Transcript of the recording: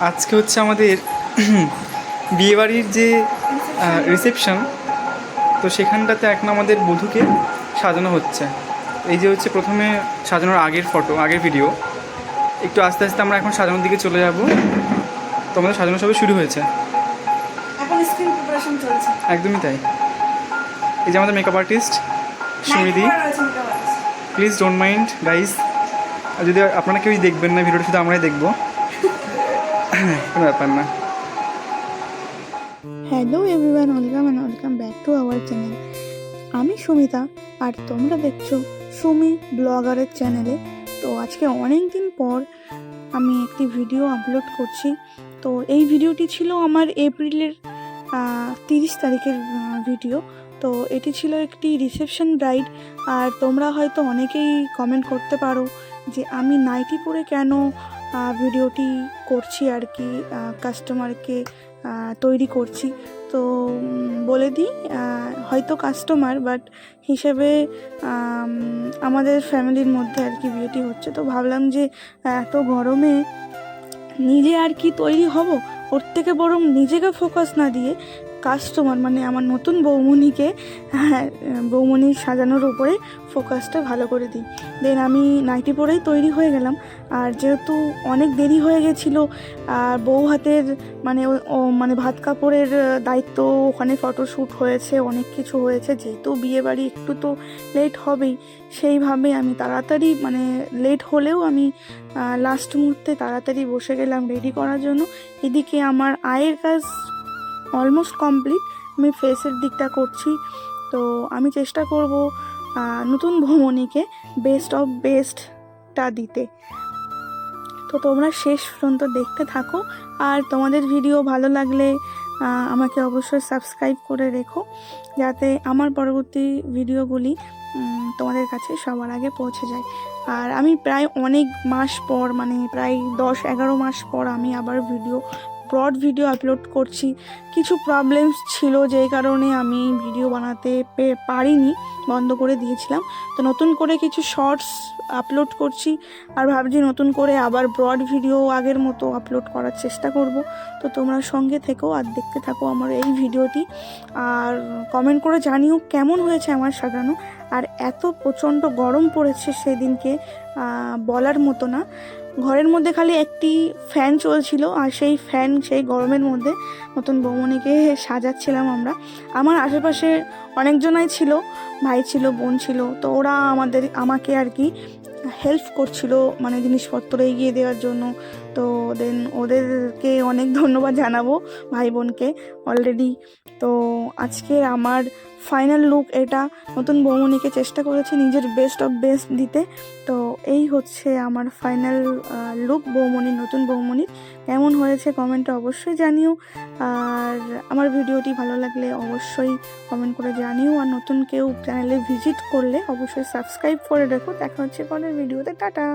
আজকে হচ্ছে আমাদের বিয়েবাড়ির যে রিসেপশন, তো সেখানটাতে এখন আমাদের বধূকে সাজানো হচ্ছে। এই যে হচ্ছে প্রথমে সাজানোর আগের ফটো, আগের ভিডিও। একটু আস্তে আস্তে আমরা এখন সাজানোর দিকে চলে যাব। তো আমাদের সাজানো সবে শুরু হয়েছে, এখন স্ক্রিন প্রিপারেশন চলছে। একদমই তাই। এই যে আমাদের মেকআপ আর্টিস্ট সুমিদি, প্লিজ ডোন্ট মাইন্ড গাইজ। আর যদি আপনারা কেউই দেখবেন না ভিডিওটা, শুধু আমরাই দেখবো, কোনো ব্যাপার না। Hello everyone, welcome back to our channel. আমি সুমিতা আর তোমরা দেখছো সুমি ব্লগারের চ্যানেলে। তো আজকে অনেক দিন পর আমি একটি ভিডিও আপলোড করছি। তো এই ভিডিওটি ছিল আমার এপ্রিলের 30 তারিখের ভিডিও। তো এটি ছিল একটি রিসেপশন ব্রাইড। আর তোমরা হয়তো অনেকেই কমেন্ট করতে পারো যে আমি নাইটি পরে কেন ভিডিওটি করছি আর কি, কাস্টমারকে তৈরি করছি। তো বলে দিই, হয়তো কাস্টমার বাট হিসেবে আমাদের ফ্যামিলির মধ্যে আর কি বিয়েটি হচ্ছে। তো ভাবলাম যে এত গরমে নিজে আর কি তৈরি হব, ওর থেকে বরং নিজেকে ফোকাস না দিয়ে কাস্টমার মানে আমার নতুন বৌমনিকে, বৌমনির সাজানোর উপরে ফোকাসটা ভালো করে দিই। দেন আমি নাইটি পরেই তৈরি হয়ে গেলাম। আর যেহেতু অনেক দেরি হয়ে গেছিলো, আর বউ হাতের মানে ভাত কাপড়ের দায়িত্ব, ওখানে ফটোশ্যুট হয়েছে, অনেক কিছু হয়েছে, যেহেতু বিয়ে বাড়ি একটু তো লেট হবেই। সেইভাবে আমি তাড়াতাড়ি মানে লেট হলেও আমি লাস্ট মুহূর্তে তাড়াতাড়ি বসে গেলাম রেডি করার জন্য। এদিকে আমার আয়ের কাজ অলমোস্ট কমপ্লিট, আমি ফেসের দিকটা করছি। তো আমি চেষ্টা করব নতুন ভ্রমণীকে বেস্ট অফ বেস্টটা দিতে। তো তোমরা শেষ পর্যন্ত দেখতে থাকো। আর তোমাদের ভিডিও ভালো লাগলে আমাকে অবশ্যই সাবস্ক্রাইব করে রেখো, যাতে আমার পরবর্তী ভিডিওগুলি তোমাদের কাছে সবার আগে পৌঁছে যায়। আর আমি প্রায় অনেক মাস পর, মানে প্রায় 10-11 মাস পর আমি আবার ব্রড ভিডিও আপলোড করছি। কিছু প্রবলেমস ছিল যেই কারণে আমি ভিডিও বানাতে পারিনি, বন্ধ করে দিয়েছিলাম। তো নতুন করে কিছু শর্টস আপলোড করছি, আর ভাবছি নতুন করে আবার ব্রড ভিডিও আগের মতো আপলোড করার চেষ্টা করব। তো তোমরা সঙ্গে থেকো আর দেখতে থাকো আমার এই ভিডিওটি। আর কমেন্ট করে জানিও কেমন হয়েছে আমার সাজানো। আর এত প্রচণ্ড গরম পড়েছে সেদিনকে, বলার মতো না। ঘরের মধ্যে খালি একটি ফ্যান চলছিল, আর সেই গরমের মধ্যে নতুন বৌমনিকে সাজাচ্ছিলাম আমরা। আমার আশেপাশে অনেকজনাই ছিল, ভাই ছিল, বোন ছিল। তো ওরা আমাকে আর কি হেল্প করছিল, মানে জিনিসপত্র এগিয়ে দেওয়ার জন্য। তো দেন ওদেরকে অনেক ধন্যবাদ জানাবো, ভাই বোনকে অলরেডি। তো আজকে আমার ফাইনাল লুক এটা। নতুন বৌমনিকে চেষ্টা করেছি নিজের বেস্ট অফ বেস্ট দিতে। তো এই হচ্ছে আমার ফাইনাল লুক নতুন বৌমনির। কেমন হয়েছে কমেন্টে অবশ্যই জানিও। আর আমার ভিডিওটি ভালো লাগলে অবশ্যই কমেন্ট করে জানিও। আর নতুন কেউ চ্যানেলে ভিজিট করলে অবশ্যই সাবস্ক্রাইব করে রেখো। দেখা হচ্ছে পরের ভিডিওতে। টাটা।